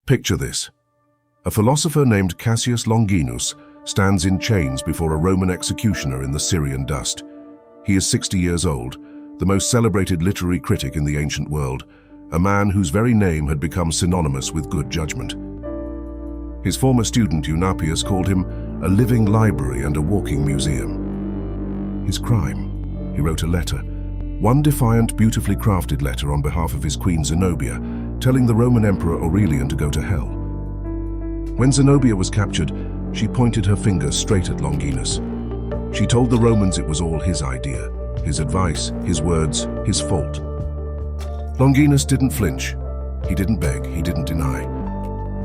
Picture this. A philosopher named Cassius Longinus stands in chains before a Roman executioner in the Syrian dust. He is 60 years old, the most celebrated literary critic in the ancient world, a man whose very name had become synonymous with good judgment. His former student Eunapius called him a living library and a walking museum. His crime? He wrote a letter, one defiant, beautifully crafted letter on behalf of his queen Zenobia, telling the Roman Emperor Aurelian to go to hell. When Zenobia was captured, she pointed her finger straight at Longinus. She told the Romans it was all his idea, his advice, his words, his fault. Longinus didn't flinch. He didn't beg, he didn't deny.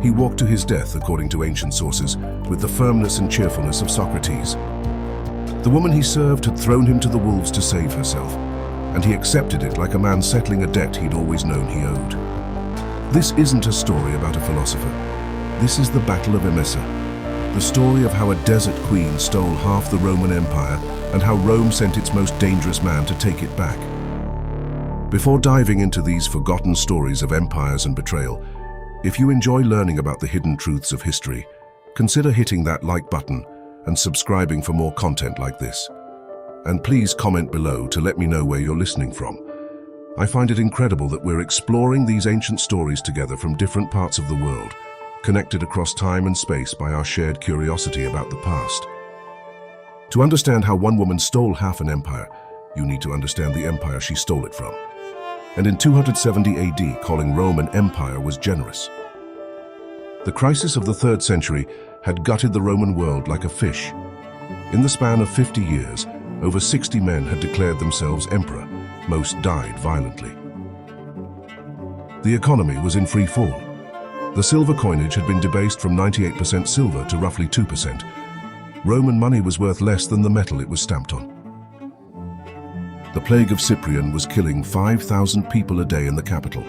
He walked to his death, according to ancient sources, with the firmness and cheerfulness of Socrates. The woman he served had thrown him to the wolves to save herself, and he accepted it like a man settling a debt he'd always known he owed. This isn't a story about a philosopher. This is the Battle of Emesa, the story of how a desert queen stole half the Roman Empire and how Rome sent its most dangerous man to take it back. Before diving into these forgotten stories of empires and betrayal, if you enjoy learning about the hidden truths of history, consider hitting that like button and subscribing for more content like this. And please comment below to let me know where you're listening from. I find it incredible that we're exploring these ancient stories together from different parts of the world, connected across time and space by our shared curiosity about the past. To understand how one woman stole half an empire, you need to understand the empire she stole it from. And in 270 AD, calling Rome an empire was generous. The crisis of the 3rd century had gutted the Roman world like a fish. In the span of 50 years, over 60 men had declared themselves emperor. Most died violently. The economy was in free fall. The silver coinage had been debased from 98% silver to roughly 2%. Roman money was worth less than the metal it was stamped on. The plague of Cyprian was killing 5,000 people a day in the capital.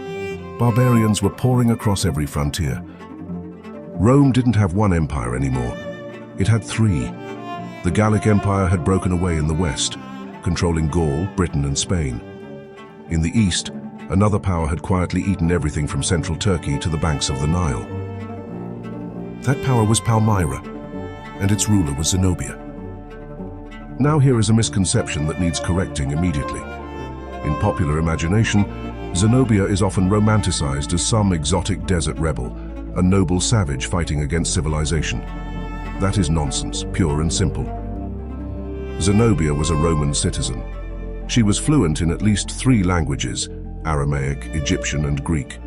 Barbarians were pouring across every frontier. Rome didn't have one empire anymore. It had three. The Gallic Empire had broken away in the west, controlling Gaul, Britain, and Spain. In the east, another power had quietly eaten everything from central Turkey to the banks of the Nile. That power was Palmyra, and its ruler was Zenobia. Now here is a misconception that needs correcting immediately. In popular imagination, Zenobia is often romanticized as some exotic desert rebel, a noble savage fighting against civilization. That is nonsense, pure and simple. Zenobia was a Roman citizen. She was fluent in at least 3 languages, Aramaic, Egyptian, and Greek.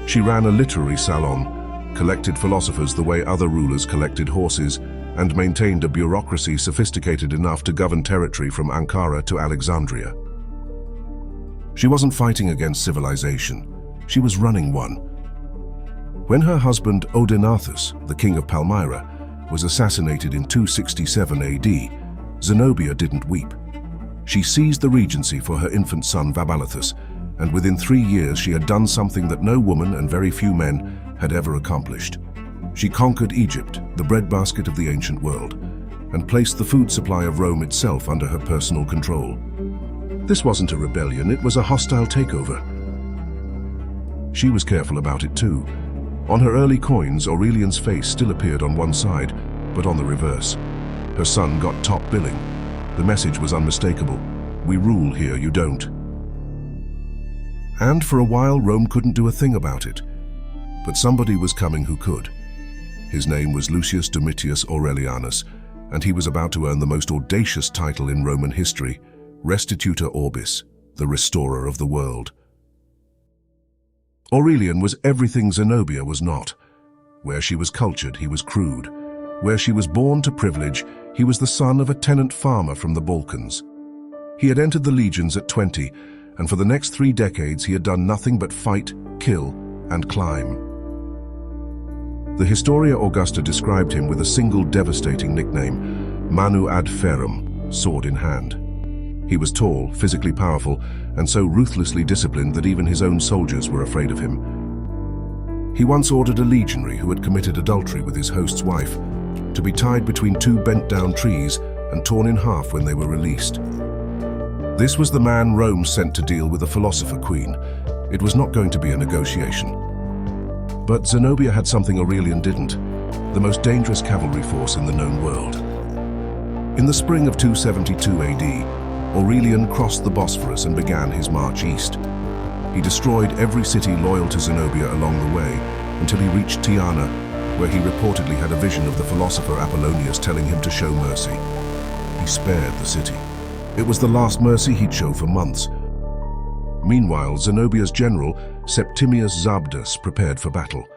She ran a literary salon, collected philosophers the way other rulers collected horses, and maintained a bureaucracy sophisticated enough to govern territory from Ankara to Alexandria. She wasn't fighting against civilization. She was running one. When her husband Odenathus, the king of Palmyra, was assassinated in 267 AD, Zenobia didn't weep. She seized the regency for her infant son Vabalithus, and within 3 years she had done something that no woman and very few men had ever accomplished. She conquered Egypt, the breadbasket of the ancient world, and placed the food supply of Rome itself under her personal control. This wasn't a rebellion, it was a hostile takeover. She was careful about it too. On her early coins, Aurelian's face still appeared on one side, but on the reverse. Her son got top billing. The message was unmistakable. We rule here, you don't. And for a while, Rome couldn't do a thing about it. But somebody was coming who could. His name was Lucius Domitius Aurelianus, and he was about to earn the most audacious title in Roman history, Restitutor Orbis, the restorer of the world. Aurelian was everything Zenobia was not. Where she was cultured, he was crude. Where she was born to privilege, he was the son of a tenant farmer from the Balkans. He had entered the legions at 20, and for the next 3 decades he had done nothing but fight, kill, and climb. The Historia Augusta described him with a single devastating nickname, Manu ad Ferrum, sword in hand. He was tall, physically powerful, and so ruthlessly disciplined that even his own soldiers were afraid of him. He once ordered a legionary who had committed adultery with his host's wife to be tied between 2 bent-down trees and torn in half when they were released. This was the man Rome sent to deal with a philosopher queen. It was not going to be a negotiation. But Zenobia had something Aurelian didn't, the most dangerous cavalry force in the known world. In the spring of 272 AD, Aurelian crossed the Bosphorus and began his march east. He destroyed every city loyal to Zenobia along the way until he reached Tyana, where he reportedly had a vision of the philosopher Apollonius telling him to show mercy. He spared the city. It was the last mercy he'd show for months. Meanwhile, Zenobia's general, Septimius Zabdas, prepared for battle.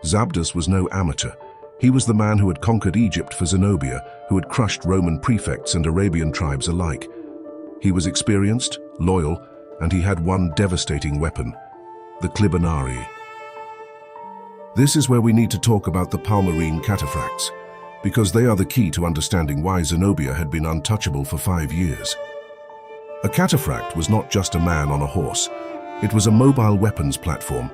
Zabdas was no amateur. He was the man who had conquered Egypt for Zenobia, who had crushed Roman prefects and Arabian tribes alike. He was experienced, loyal, and he had one devastating weapon, the clibanarii. This is where we need to talk about the Palmyrene cataphracts, because they are the key to understanding why Zenobia had been untouchable for 5 years. A cataphract was not just a man on a horse. It was a mobile weapons platform.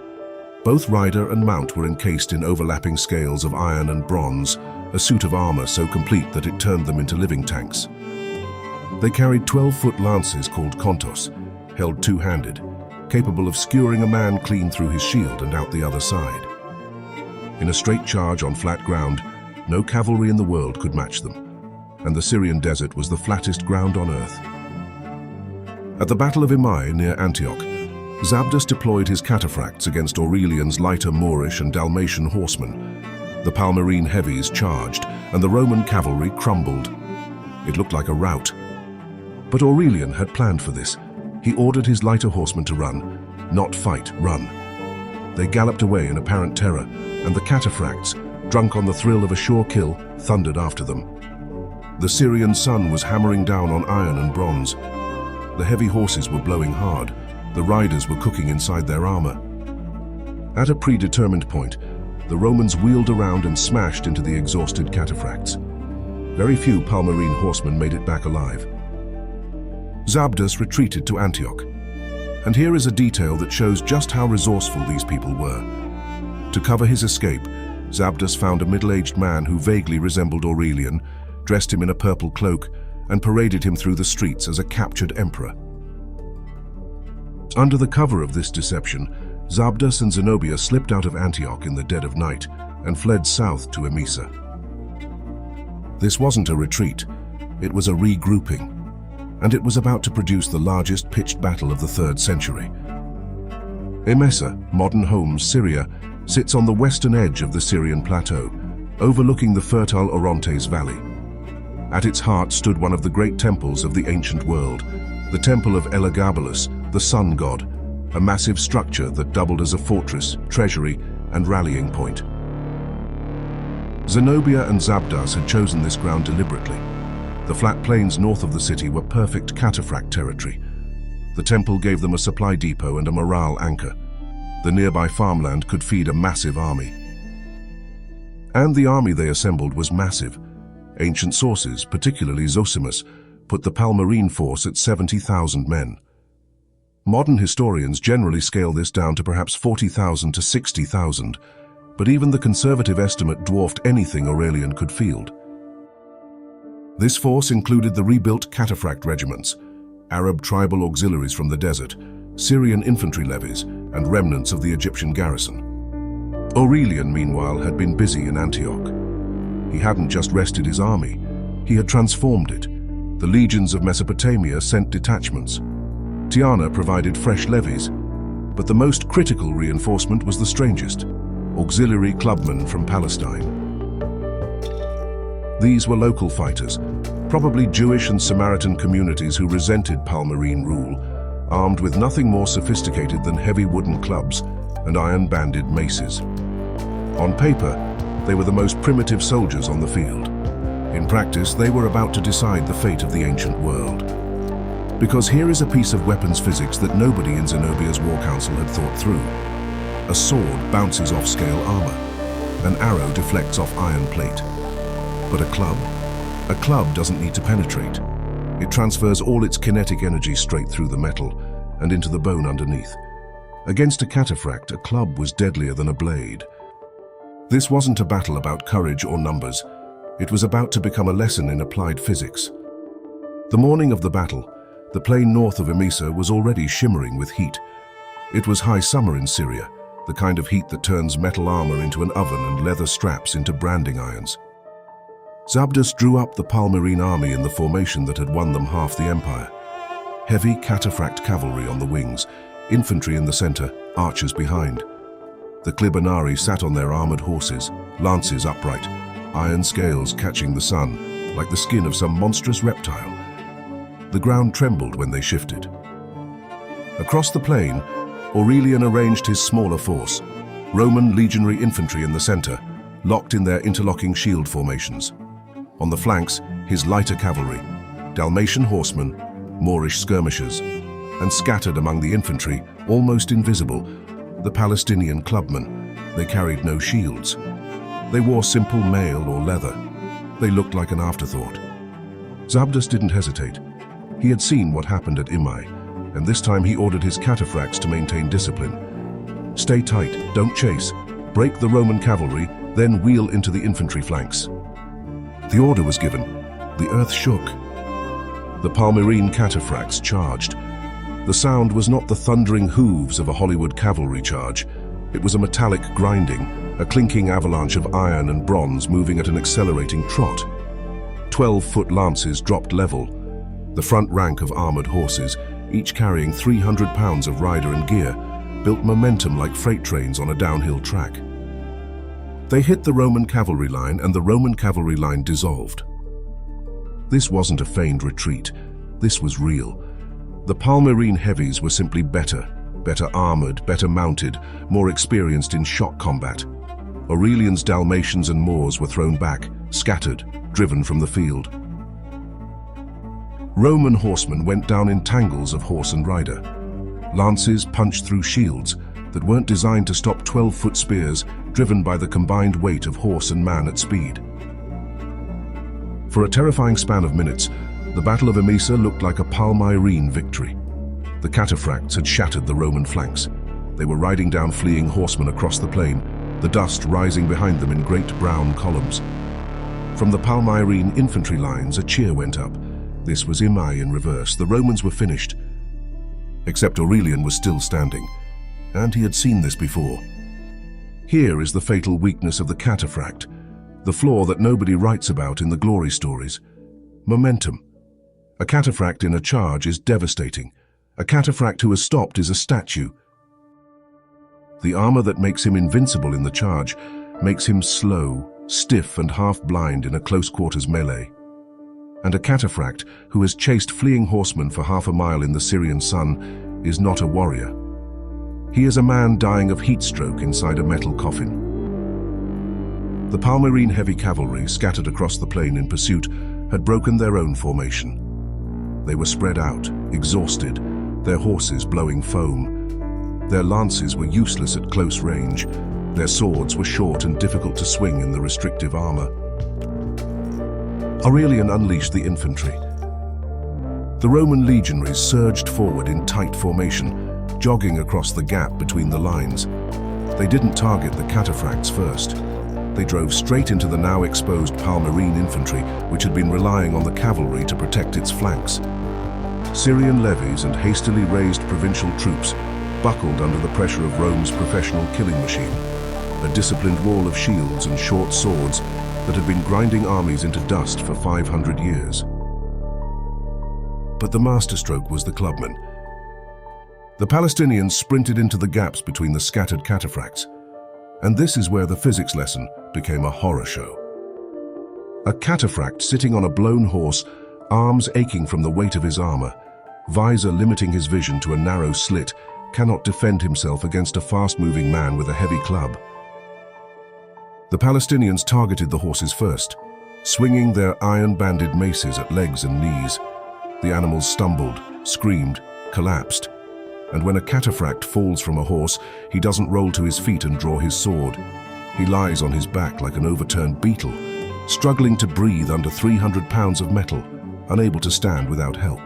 Both rider and mount were encased in overlapping scales of iron and bronze, a suit of armor so complete that it turned them into living tanks. They carried 12-foot lances called kontos, held two-handed, capable of skewering a man clean through his shield and out the other side. In a straight charge on flat ground, no cavalry in the world could match them, and the Syrian desert was the flattest ground on earth. At the Battle of Emesa near Antioch, Zabdas deployed his cataphracts against Aurelian's lighter Moorish and Dalmatian horsemen. The Palmyrene heavies charged, and the Roman cavalry crumbled. It looked like a rout. But Aurelian had planned for this. He ordered his lighter horsemen to run, not fight, run. They galloped away in apparent terror, and the cataphracts, drunk on the thrill of a sure kill, thundered after them. The Syrian sun was hammering down on iron and bronze. The heavy horses were blowing hard. The riders were cooking inside their armor. At a predetermined point, the Romans wheeled around and smashed into the exhausted cataphracts. Very few Palmyrene horsemen made it back alive. Zabdas retreated to Antioch. And here is a detail that shows just how resourceful these people were. To cover his escape, Zabdas found a middle-aged man who vaguely resembled Aurelian, dressed him in a purple cloak, and paraded him through the streets as a captured emperor. Under the cover of this deception, Zabdas and Zenobia slipped out of Antioch in the dead of night and fled south to Emesa. This wasn't a retreat, it was a regrouping, and it was about to produce the largest pitched battle of the 3rd century. Emesa, modern Homs, Syria, sits on the western edge of the Syrian plateau, overlooking the fertile Orontes Valley. At its heart stood one of the great temples of the ancient world, the Temple of Elagabalus, the sun god, a massive structure that doubled as a fortress, treasury, and rallying point. Zenobia and Zabdas had chosen this ground deliberately. The flat plains north of the city were perfect cataphract territory. The temple gave them a supply depot and a morale anchor. The nearby farmland could feed a massive army. And the army they assembled was massive. Ancient sources, particularly Zosimus, put the Palmyrene force at 70,000 men. Modern historians generally scale this down to perhaps 40,000 to 60,000, but even the conservative estimate dwarfed anything Aurelian could field. This force included the rebuilt cataphract regiments, Arab tribal auxiliaries from the desert, Syrian infantry levies, and remnants of the Egyptian garrison. Aurelian, meanwhile, had been busy in Antioch. He hadn't just rested his army, he had transformed it. The legions of Mesopotamia sent detachments. Tyana provided fresh levies, but the most critical reinforcement was the strangest, auxiliary clubmen from Palestine. These were local fighters, probably Jewish and Samaritan communities who resented Palmyrene rule, armed with nothing more sophisticated than heavy wooden clubs and iron-banded maces. On paper, they were the most primitive soldiers on the field. In practice, they were about to decide the fate of the ancient world. Because here is a piece of weapons physics that nobody in Zenobia's war council had thought through. A sword bounces off scale armor. An arrow deflects off iron plate. But a club doesn't need to penetrate. It transfers all its kinetic energy straight through the metal and into the bone underneath. Against a cataphract, a club was deadlier than a blade. This wasn't a battle about courage or numbers. It was about to become a lesson in applied physics. The morning of the battle, the plain north of Emesa was already shimmering with heat. It was high summer in Syria. the kind of heat that turns metal armor into an oven and leather straps into branding irons. Zabdas drew up the Palmyrene army in the formation that had won them half the empire. Heavy Cataphract cavalry on the wings, infantry in the center, archers behind. The Clibanari sat on their armored horses, lances upright, iron scales catching the sun, like the skin of some monstrous reptile. The ground trembled when they shifted. Across the plain, Aurelian arranged his smaller force, Roman legionary infantry in the center, locked in their interlocking shield formations. On the flanks, his lighter cavalry, Dalmatian horsemen, Moorish skirmishers, and scattered among the infantry, almost invisible, the Palestinian clubmen. They carried no shields. They wore simple mail or leather. They looked like an afterthought. Zabdas didn't hesitate. He had seen what happened at Imai, and this time he ordered his cataphracts to maintain discipline. Stay tight, don't chase, break the Roman cavalry, then wheel into the infantry flanks. The order was given. The earth shook. The Palmyrene cataphracts charged. The sound was not the thundering hooves of a Hollywood cavalry charge. It was a metallic grinding, a clinking avalanche of iron and bronze moving at an accelerating trot. 12-foot lances dropped level. The front rank of armored horses, each carrying 300 pounds of rider and gear, built momentum like freight trains on a downhill track. They hit the Roman cavalry line, and the Roman cavalry line dissolved. This wasn't a feigned retreat. This was real. The Palmyrene heavies were simply better armored, better mounted, more experienced in shock combat. Aurelian's Dalmatians and Moors were thrown back, scattered, driven from the field. Roman horsemen went down in tangles of horse and rider. Lances punched through shields that weren't designed to stop 12-foot spears driven by the combined weight of horse and man at speed. For a terrifying span of minutes, the Battle of Emesa looked like a Palmyrene victory. The Cataphracts had shattered the Roman flanks. They were riding down fleeing horsemen across the plain, the dust rising behind them in great brown columns. From the Palmyrene infantry lines, a cheer went up. This was Imai in reverse. The Romans were finished. Except Aurelian was still standing, and he had seen this before. Here is the fatal weakness of the Cataphract, the flaw that nobody writes about in the glory stories. Momentum. A Cataphract in a charge is devastating. A Cataphract who has stopped is a statue. The armor that makes him invincible in the charge makes him slow, stiff and half-blind in a close-quarters melee. And a Cataphract who has chased fleeing horsemen for half a mile in the Syrian sun is not a warrior. He is a man dying of heat stroke inside a metal coffin. The Palmyrene heavy cavalry, scattered across the plain in pursuit, had broken their own formation. They were spread out, exhausted, their horses blowing foam. Their lances were useless at close range. Their swords were short and difficult to swing in the restrictive armor. Aurelian unleashed the infantry. The Roman legionaries surged forward in tight formation, jogging across the gap between the lines. They didn't target the Cataphracts first. They drove straight into the now exposed Palmyrene infantry, which had been relying on the cavalry to protect its flanks. Syrian levies and hastily raised provincial troops buckled under the pressure of Rome's professional killing machine, a disciplined wall of shields and short swords that had been grinding armies into dust for 500 years. But the masterstroke was the clubmen. The Palestinians sprinted into the gaps between the scattered cataphracts, and this is where the physics lesson became a horror show. A cataphract sitting on a blown horse, arms aching from the weight of his armor, visor limiting his vision to a narrow slit, cannot defend himself against a fast-moving man with a heavy club. The Palestinians targeted the horses first, swinging their iron-banded maces at legs and knees. The animals stumbled, screamed, collapsed. And when a cataphract falls from a horse, he doesn't roll to his feet and draw his sword. He lies on his back like an overturned beetle, struggling to breathe under 300 pounds of metal, unable to stand without help.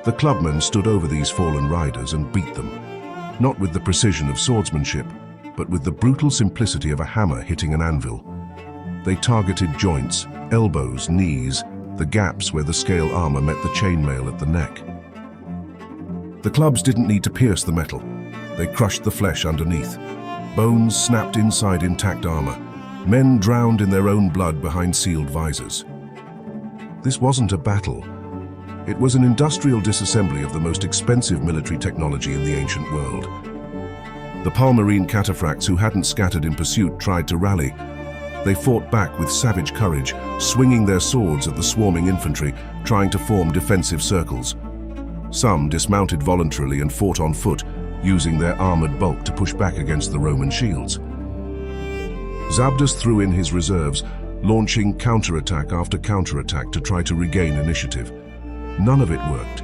The clubmen stood over these fallen riders and beat them, not with the precision of swordsmanship, but with the brutal simplicity of a hammer hitting an anvil. They targeted joints, elbows, knees, the gaps where the scale armor met the chainmail at the neck. The clubs didn't need to pierce the metal. They crushed the flesh underneath. Bones snapped inside intact armor. Men drowned in their own blood behind sealed visors. This wasn't a battle. It was an industrial disassembly of the most expensive military technology in the ancient world. The Palmyrene cataphracts who hadn't scattered in pursuit tried to rally. They fought back with savage courage, swinging their swords at the swarming infantry, trying to form defensive circles. Some dismounted voluntarily and fought on foot, using their armored bulk to push back against the Roman shields. Zabdas threw in his reserves, launching counterattack after counterattack to try to regain initiative. None of it worked.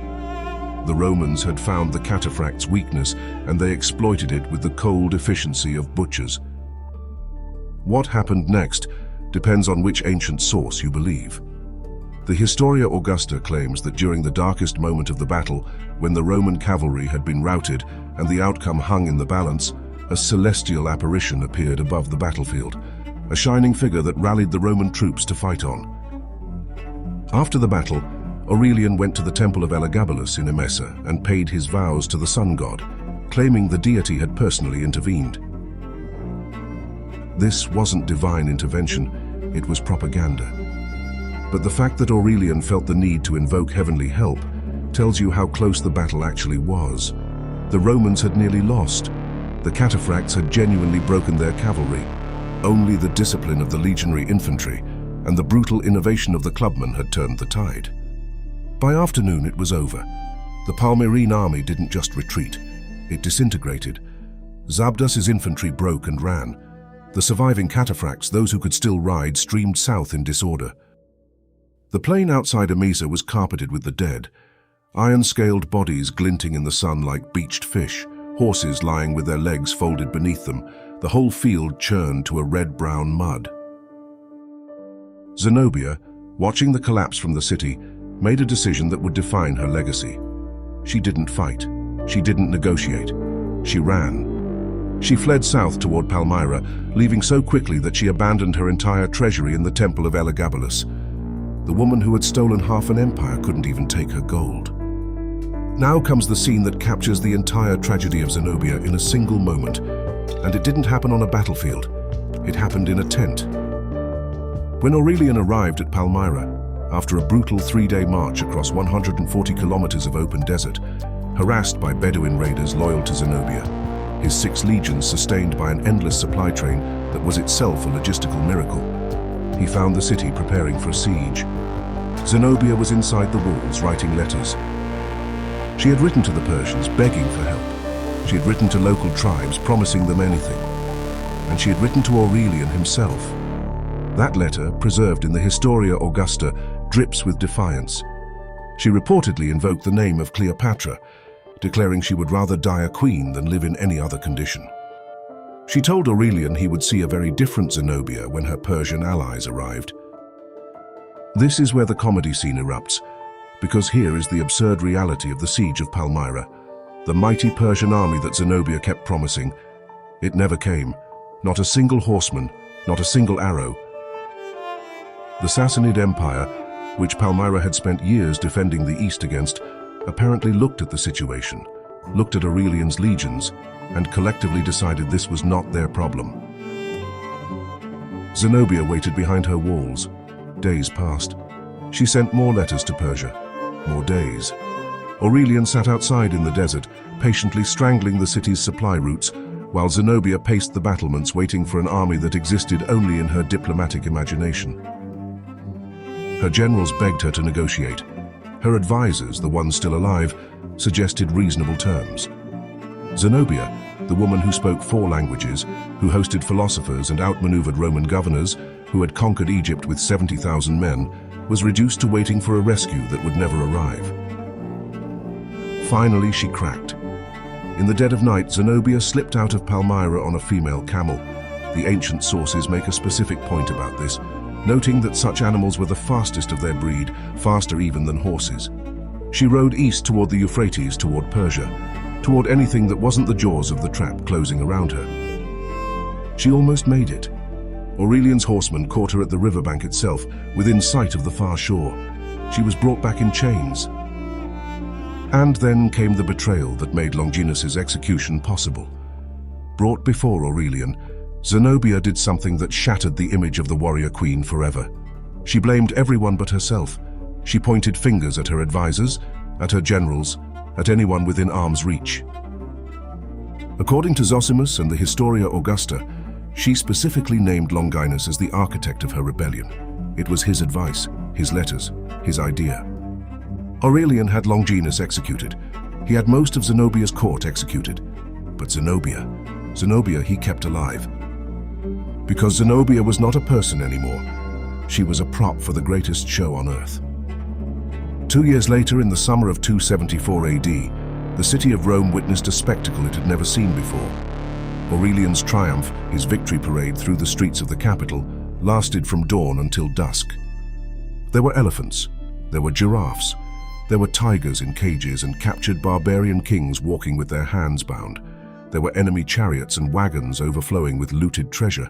The Romans had found the cataphract's weakness, and they exploited it with the cold efficiency of butchers. What happened next depends on which ancient source you believe. The Historia Augusta claims that during the darkest moment of the battle, when the Roman cavalry had been routed and the outcome hung in the balance, a celestial apparition appeared above the battlefield, a shining figure that rallied the Roman troops to fight on. After the battle, Aurelian went to the temple of Elagabalus in Emesa and paid his vows to the sun god, claiming the deity had personally intervened. This wasn't divine intervention, it was propaganda. But the fact that Aurelian felt the need to invoke heavenly help tells you how close the battle actually was. The Romans had nearly lost. The cataphracts had genuinely broken their cavalry. Only the discipline of the legionary infantry and the brutal innovation of the clubmen had turned the tide. By afternoon it was over. The Palmyrene army didn't just retreat, it disintegrated. Zabdas's infantry broke and ran. The surviving cataphracts, those who could still ride, streamed south in disorder. The plain outside Emesa was carpeted with the dead, iron-scaled bodies glinting in the sun like beached fish, horses lying with their legs folded beneath them, the whole field churned to a red-brown mud. Zenobia, watching the collapse from the city, made a decision that would define her legacy. She didn't fight. She didn't negotiate. She ran. She fled south toward Palmyra, leaving so quickly that she abandoned her entire treasury in the temple of Elagabalus. The woman who had stolen half an empire couldn't even take her gold. Now comes the scene that captures the entire tragedy of Zenobia in a single moment, and it didn't happen on a battlefield. It happened in a tent. When Aurelian arrived at Palmyra, after a brutal 3-day march across 140 kilometers of open desert, harassed by Bedouin raiders loyal to Zenobia, his 6 legions sustained by an endless supply train that was itself a logistical miracle, he found the city preparing for a siege. Zenobia was inside the walls writing letters. She had written to the Persians begging for help. She had written to local tribes promising them anything. And she had written to Aurelian himself. That letter, preserved in the Historia Augusta, drips with defiance. She reportedly invoked the name of Cleopatra, declaring she would rather die a queen than live in any other condition. She told Aurelian he would see a very different Zenobia when her Persian allies arrived. This is where the comedy scene erupts, because here is the absurd reality of the siege of Palmyra. The mighty Persian army that Zenobia kept promising. It never came. Not a single horseman, not a single arrow. The Sassanid Empire, which Palmyra had spent years defending the east against, apparently looked at the situation, looked at Aurelian's legions, and collectively decided this was not their problem. Zenobia waited behind her walls. Days passed. She sent more letters to Persia. More days. Aurelian sat outside in the desert, patiently strangling the city's supply routes, while Zenobia paced the battlements waiting for an army that existed only in her diplomatic imagination. Her generals begged her to negotiate. Her advisors, the ones still alive, suggested reasonable terms. Zenobia, the woman who spoke 4 languages, who hosted philosophers and outmaneuvered Roman governors, who had conquered Egypt with 70,000 men, was reduced to waiting for a rescue that would never arrive. Finally, she cracked. In the dead of night, Zenobia slipped out of Palmyra on a female camel. The ancient sources make a specific point about this, noting that such animals were the fastest of their breed, faster even than horses. She rode east toward the Euphrates, toward Persia, toward anything that wasn't the jaws of the trap closing around her. She almost made it. Aurelian's horsemen caught her at the riverbank itself, within sight of the far shore. She was brought back in chains. And then came the betrayal that made Longinus's execution possible. Brought before Aurelian, Zenobia did something that shattered the image of the warrior queen forever. She blamed everyone but herself. She pointed fingers at her advisors, at her generals, at anyone within arm's reach. According to Zosimus and the Historia Augusta, she specifically named Longinus as the architect of her rebellion. It was his advice, his letters, his idea. Aurelian had Longinus executed. He had most of Zenobia's court executed. But Zenobia he kept alive. Because Zenobia was not a person anymore. She was a prop for the greatest show on earth. 2 years later, in the summer of 274 AD, the city of Rome witnessed a spectacle it had never seen before. Aurelian's triumph, his victory parade through the streets of the capital, lasted from dawn until dusk. There were elephants, there were giraffes, there were tigers in cages and captured barbarian kings walking with their hands bound. There were enemy chariots and wagons overflowing with looted treasure.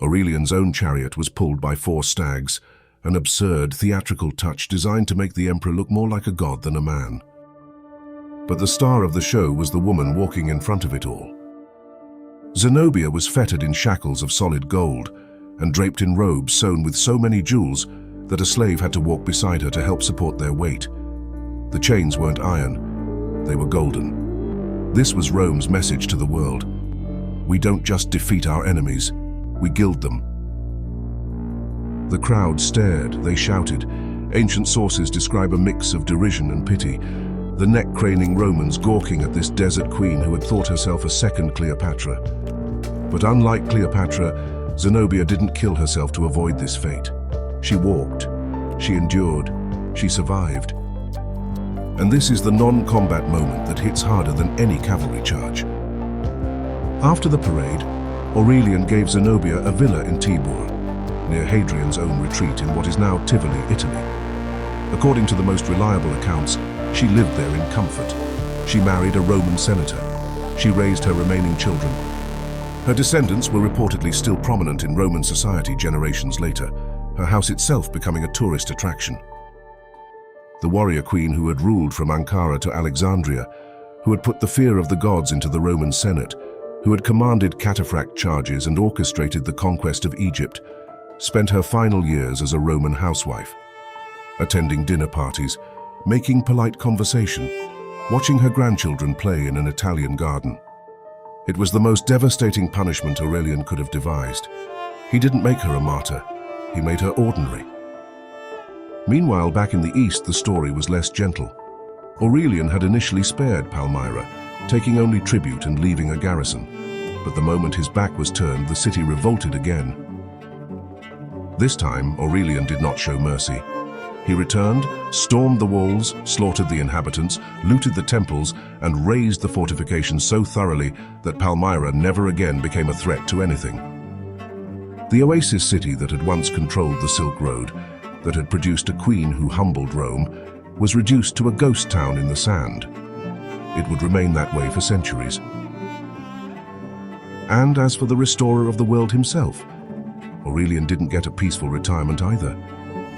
Aurelian's own chariot was pulled by 4 stags, an absurd theatrical touch designed to make the emperor look more like a god than a man. But the star of the show was the woman walking in front of it all. Zenobia was fettered in shackles of solid gold and draped in robes sewn with so many jewels that a slave had to walk beside her to help support their weight. The chains weren't iron, they were golden. This was Rome's message to the world. We don't just defeat our enemies, we gild them. The crowd stared, they shouted. Ancient sources describe a mix of derision and pity, the neck-craning Romans gawking at this desert queen who had thought herself a second Cleopatra. But unlike Cleopatra, Zenobia didn't kill herself to avoid this fate. She walked, she endured, she survived. And this is the non-combat moment that hits harder than any cavalry charge. After the parade, Aurelian gave Zenobia a villa in Tibur, near Hadrian's own retreat in what is now Tivoli, Italy. According to the most reliable accounts, she lived there in comfort. She married a Roman senator. She raised her remaining children. Her descendants were reportedly still prominent in Roman society generations later, her house itself becoming a tourist attraction. The warrior queen who had ruled from Ankara to Alexandria, who had put the fear of the gods into the Roman Senate, who had commanded Cataphract charges and orchestrated the conquest of Egypt, spent her final years as a Roman housewife, attending dinner parties, making polite conversation, watching her grandchildren play in an Italian garden. It was the most devastating punishment Aurelian could have devised. He didn't make her a martyr, he made her ordinary. Meanwhile, back in the east, the story was less gentle. Aurelian had initially spared Palmyra, taking only tribute and leaving a garrison. But the moment his back was turned, the city revolted again. This time, Aurelian did not show mercy. He returned, stormed the walls, slaughtered the inhabitants, looted the temples, and razed the fortifications so thoroughly that Palmyra never again became a threat to anything. The oasis city that had once controlled the Silk Road, that had produced a queen who humbled Rome, was reduced to a ghost town in the sand. It would remain that way for centuries. And as for the restorer of the world himself, Aurelian didn't get a peaceful retirement either.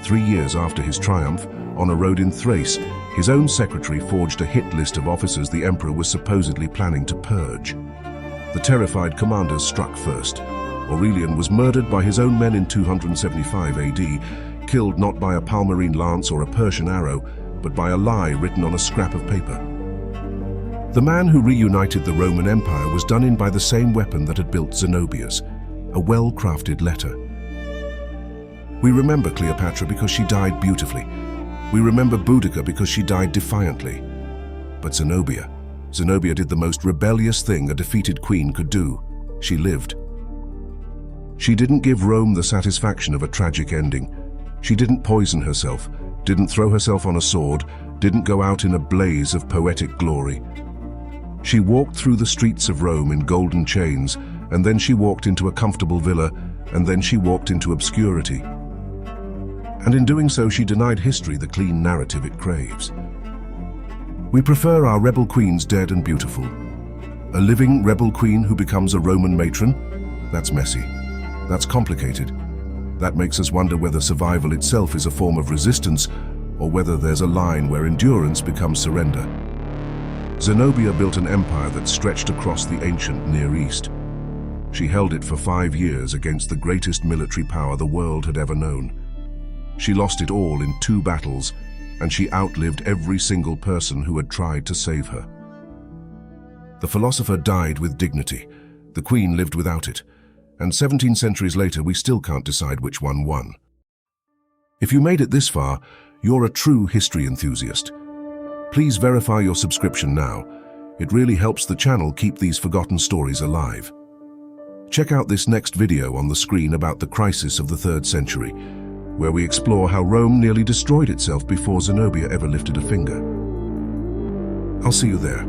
3 years after his triumph, on a road in Thrace, his own secretary forged a hit list of officers the emperor was supposedly planning to purge. The terrified commanders struck first. Aurelian was murdered by his own men in 275 AD, killed not by a Palmyrene lance or a Persian arrow, but by a lie written on a scrap of paper. The man who reunited the Roman Empire was done in by the same weapon that had built Zenobia's, a well-crafted letter. We remember Cleopatra because she died beautifully. We remember Boudica because she died defiantly. But Zenobia did the most rebellious thing a defeated queen could do. She lived. She didn't give Rome the satisfaction of a tragic ending. She didn't poison herself, didn't throw herself on a sword, didn't go out in a blaze of poetic glory. She walked through the streets of Rome in golden chains, and then she walked into a comfortable villa, and then she walked into obscurity. And in doing so, she denied history the clean narrative it craves. We prefer our rebel queens dead and beautiful. A living rebel queen who becomes a Roman matron? That's messy. That's complicated. That makes us wonder whether survival itself is a form of resistance, or whether there's a line where endurance becomes surrender. Zenobia built an empire that stretched across the ancient Near East. She held it for 5 years against the greatest military power the world had ever known. She lost it all in 2 battles, and she outlived every single person who had tried to save her. The philosopher died with dignity. The queen lived without it. And 17 centuries later, we still can't decide which one won. If you made it this far, you're a true history enthusiast. Please verify your subscription now. It really helps the channel keep these forgotten stories alive. Check out this next video on the screen about the crisis of the 3rd century, where we explore how Rome nearly destroyed itself before Zenobia ever lifted a finger. I'll see you there.